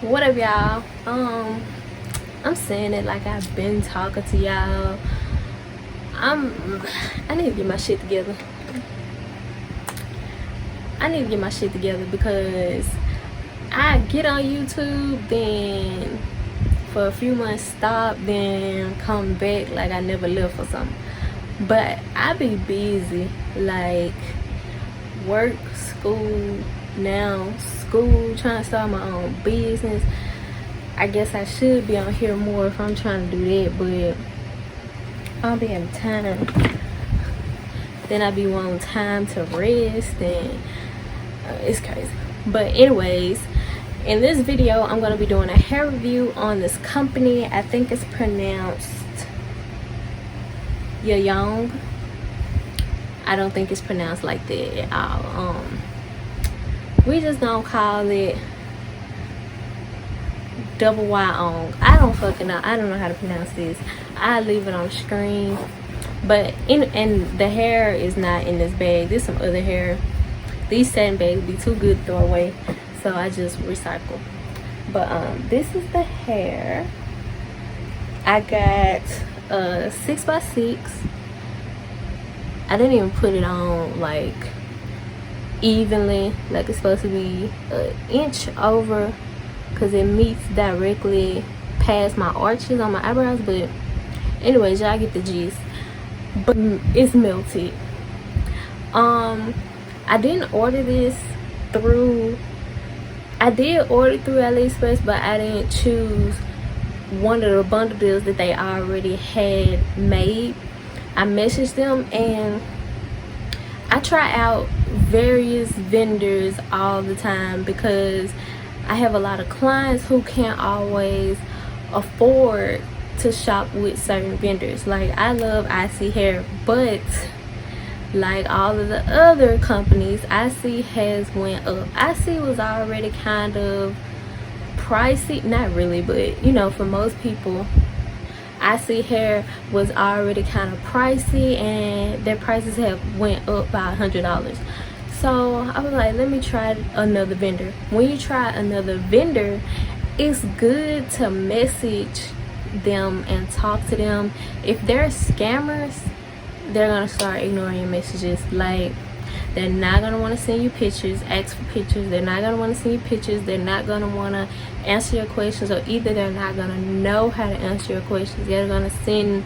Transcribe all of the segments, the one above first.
What up, y'all? I'm saying it like I've been talking to y'all. I need to get my shit together. Because I get on YouTube, then for a few months stop, then come back like I never left or something. But I be busy, like work, school, trying to start my own business. I guess I should be on here more if I'm trying to do that, but I don't be having time. Then I be wanting time to rest, and it's crazy. But anyways, in this video I'm going to be doing a hair review on this company. I think it's pronounced YYong. I don't think it's pronounced like that at all. We just don't call it double YYong. I don't fucking know. I don't know how to pronounce this. I leave it on the screen. But and the hair is not in this bag. There's some other hair. These satin bags be too good to throw away, so I just recycle. But this is the hair. I got 6x6. I didn't even put it on like evenly, like it's supposed to be an inch over, because it meets directly past my arches on my eyebrows. But anyways, y'all get the gist. But it's melted. I didn't order this through, I did order through Aliexpress, but I didn't choose one of the bundle deals that they already had made. I messaged them and I try out various vendors all the time, because I have a lot of clients who can't always afford to shop with certain vendors. Like, I love IC Hair, but like all of the other companies, IC has went up. IC was already kind of pricey, not really, but you know, for most people IC Hair was already kind of pricey, and their prices have went up by $100. So I was like, let me try another vendor. When you try another vendor, it's good to message them and talk to them. If they're scammers, they're gonna start ignoring your messages. Like, they're not gonna want to send you pictures, ask for pictures. They're not gonna want to send you pictures. They're not gonna want to answer your questions, or either they're not gonna know how to answer your questions. They're gonna send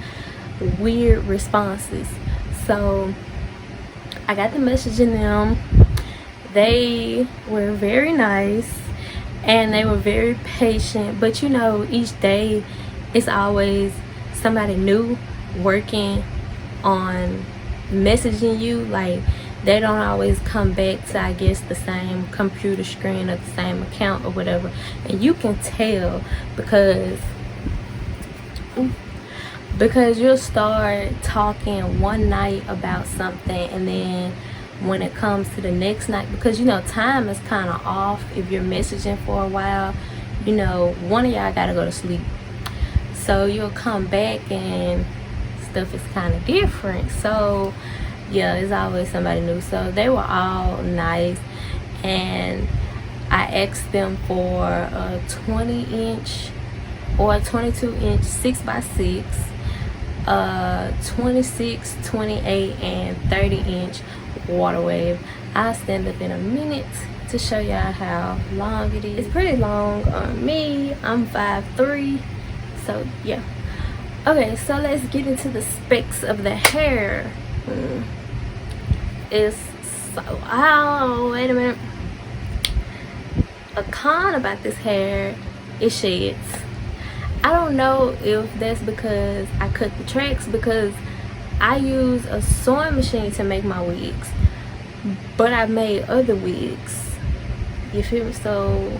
weird responses. So I got the message in them. They were very nice and they were very patient, but you know, each day it's always somebody new working on messaging you. Like, they don't always come back to, I guess, the same computer screen or the same account or whatever, and you can tell because you'll start talking one night about something, and then when it comes to the next night, because you know, time is kind of off. If you're messaging for a while, you know, one of y'all gotta go to sleep, so you'll come back and stuff is kind of different. So yeah, it's always somebody new. So they were all nice, and I asked them for a 20-inch or a 22-inch 6x6, 26, 28, and 30-inch water wave. I'll stand up in a minute to show y'all how long it is. It's pretty long on me. I'm 5'3", so yeah. Okay, so let's get into the specs of the hair. It's so, oh, wait a minute. A con about this hair, it sheds. I don't know if that's because I cut the tracks, because I use a sewing machine to make my wigs, but I made other wigs, you feel me? So,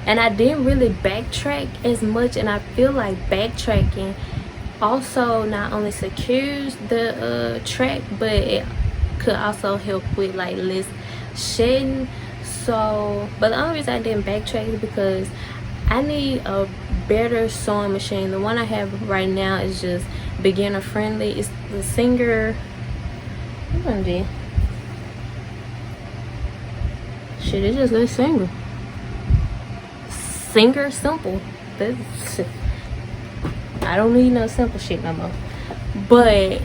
and I didn't really backtrack as much, and I feel like backtracking also not only secures the track, but it could also help with like less shedding. So, but the only reason I didn't backtrack is because I need a better sewing machine. The one I have right now is just beginner friendly. It's the Singer, what one did? Shit, it's just a Singer Singer Simple. That's, I don't need no simple shit no more. But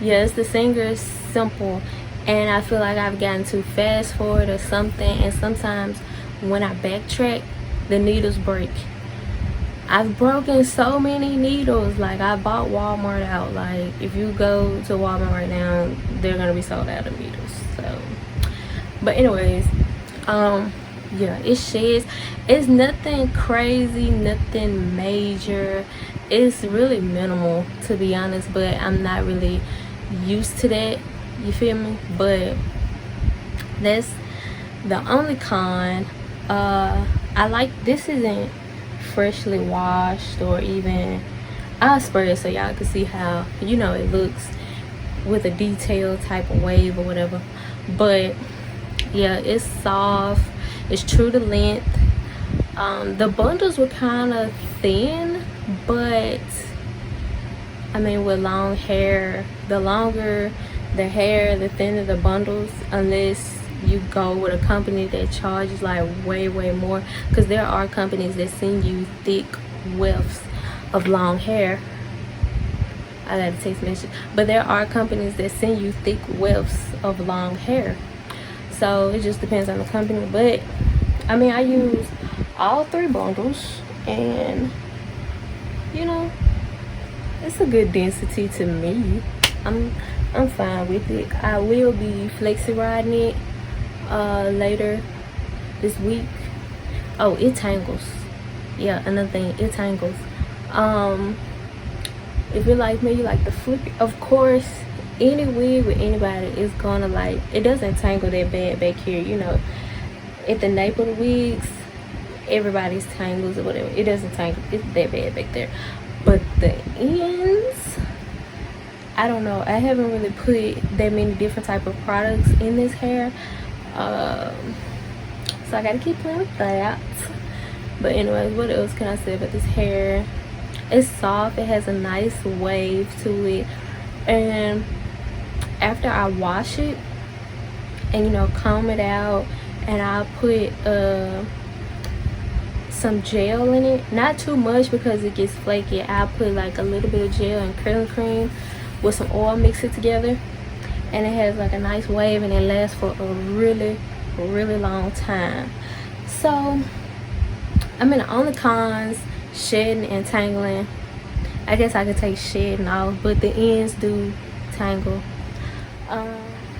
yeah, it's the Singer Simple, and I feel like I've gotten too fast forward or something, and sometimes when I backtrack, the needles break. I've broken so many needles. Like, I bought Walmart out. Like, if you go to Walmart right now, they're gonna be sold out of needles. So, but anyways, yeah, it sheds. It's nothing crazy, nothing major. It's really minimal, to be honest, but I'm not really used to that, you feel me? But that's the only con. I like, this isn't freshly washed, or even, I'll spray it so y'all can see how, you know, it looks with a detailed type of wave or whatever. But yeah, it's soft, it's true to length. The bundles were kind of thin, but I mean, with long hair, the longer the hair, the thinner the bundles, unless you go with a company that charges like way more, because there are companies that send you thick wefts of long hair. I got a text message, but there are companies that send you thick wefts of long hair, so it just depends on the company. But I mean, I use all 3 bundles, and you know, it's a good density to me. I'm fine with it. I will be flexi riding it later this week. Oh, it tangles. Yeah, another thing, it tangles. If you're like me, you like the flip. Of course, any wig with anybody is gonna, like, it doesn't tangle that bad back here, you know. At the nape of the wigs, everybody's tangles or whatever. It doesn't tangle, it's that bad back there. But the ends, I don't know. I haven't really put that many different type of products in this hair, so I gotta keep playing with that. But anyways, what else can I say about this hair? It's soft, it has a nice wave to it, and after I wash it and, you know, comb it out, and I'll put some gel in it, not too much because it gets flaky. I'll put like a little bit of gel and curling cream with some oil, mix it together, and it has like a nice wave, and it lasts for a really long time. So I mean, the only cons, shedding and tangling. I guess I could take shedding off, but the ends do tangle.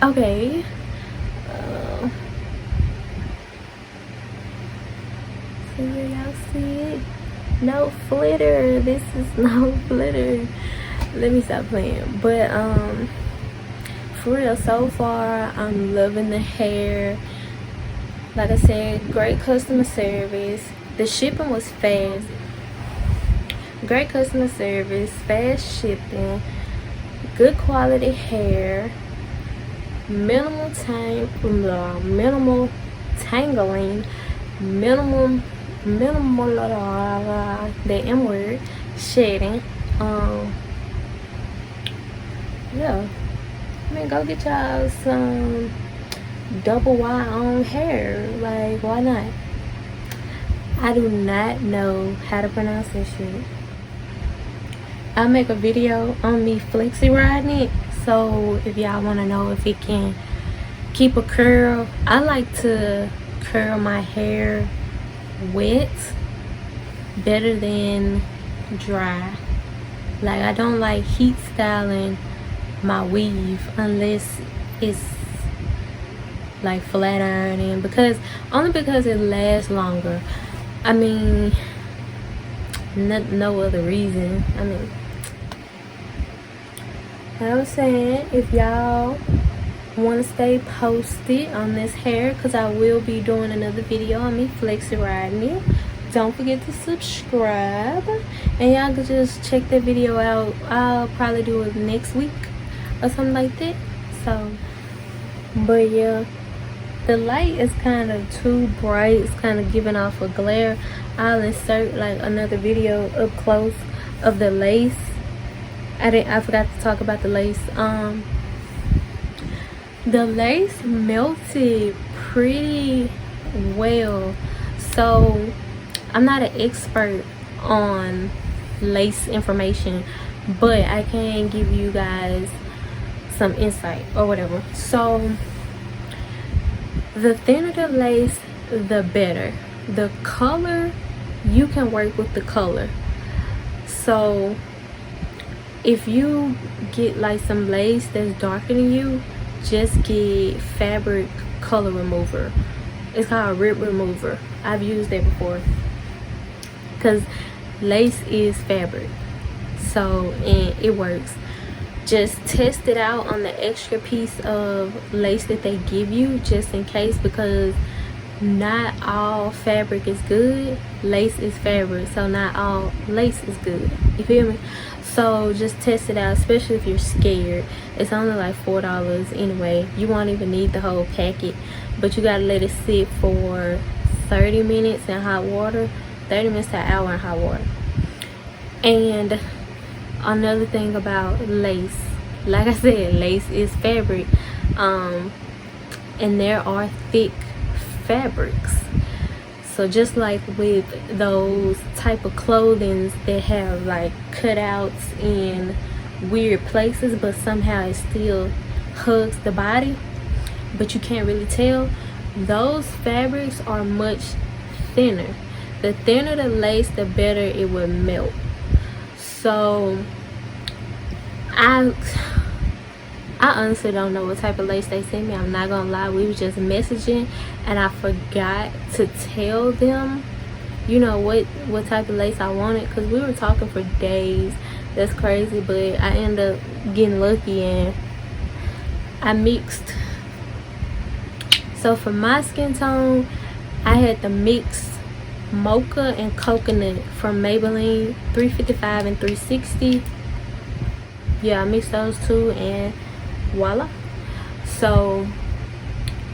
Okay, so yeah, y'all see it? No flitter. This is no flitter. Let me stop playing. But for real, so far I'm loving the hair. Like I said, great customer service. The shipping was fast. Great customer service, fast shipping, good quality hair, minimal tangling, minimal the M word, shedding. Yeah, I mean, go get y'all some double YYong hair. Like, why not? I do not know how to pronounce this shit. I'll make a video on me flexi riding it, so if y'all want to know if it can keep a curl. I like to curl my hair wet better than dry. Like, I don't like heat styling my weave unless it's like flat ironing, only because it lasts longer. I mean, no other reason. I mean, like I was saying, if y'all want to stay posted on this hair, because I will be doing another video on me flexi riding it, don't forget to subscribe, and y'all can just check that video out. I'll probably do it next week or something like that. So, but yeah, the light is kind of too bright. It's kind of giving off a glare. I'll insert like another video up close of the lace. I forgot to talk about the lace. The lace melted pretty well, so I'm not an expert on lace information, but I can give you guys some insight or whatever. So the thinner the lace, the better. The color, you can work with the color. So if you get like some lace that's darker than you, just get fabric color remover. It's called rip remover. I've used that before, because lace is fabric, so, and it works. Just test it out on the extra piece of lace that they give you, just in case, because not all fabric is good. Lace is fabric, so not all lace is good. You feel me? So just test it out, especially if you're scared. It's only like $4 anyway. You won't even need the whole packet, but you gotta let it sit for 30 minutes in hot water, 30 minutes to an hour in hot water. And another thing about lace, like I said, lace is fabric, and there are thick fabrics. So just like with those type of clothings that have like cutouts in weird places, but somehow it still hugs the body, but you can't really tell, those fabrics are much thinner. The thinner the lace, the better it will melt. So I honestly don't know what type of lace they sent me. I'm not gonna lie, we were just messaging and I forgot to tell them, you know, what type of lace I wanted, because we were talking for days. That's crazy, but I ended up getting lucky and I mixed. So for my skin tone, I had the mixed mocha and coconut from Maybelline 355 and 360. Yeah, I mixed those two and voila. So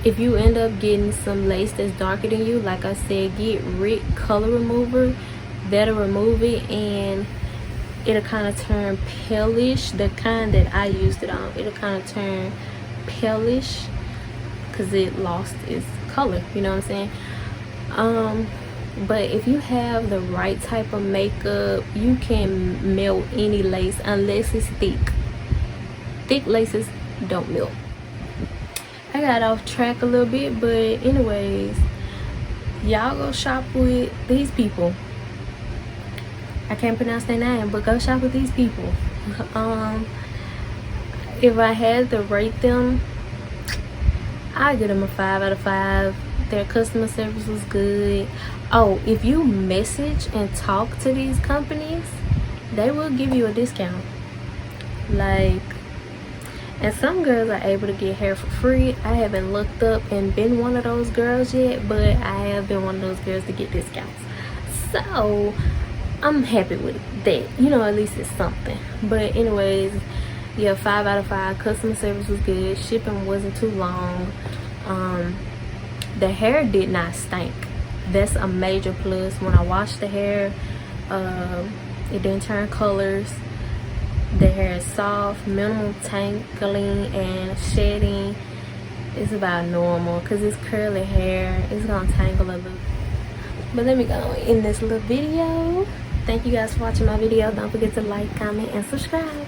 if you end up getting some lace that's darker than you, like I said, get Rick color remover. That'll remove it and it'll kind of turn palish. The kind that I used it on, it'll kind of turn palish because it lost its color, you know what I'm saying? But if you have the right type of makeup, you can melt any lace unless it's thick. Thick laces don't melt. I got off track a little bit, but anyways, y'all go shop with these people. I can't pronounce their name, but go shop with these people. If I had to rate them, I'd give them a 5 out of 5. Their customer service was good. Oh, if you message and talk to these companies, they will give you a discount. Like, and some girls are able to get hair for free. I haven't looked up and been one of those girls yet, but I have been one of those girls to get discounts. So I'm happy with that. You know, at least it's something. But anyways, yeah, 5 out of 5. Customer service was good. Shipping wasn't too long. The hair did not stink. That's a major plus. When I washed the hair, it didn't turn colors. The hair is soft, minimal tangling and shedding. It's about normal because it's curly hair. It's gonna tangle a little. But let me go in this little video. Thank you guys for watching my video. Don't forget to like, comment, and subscribe.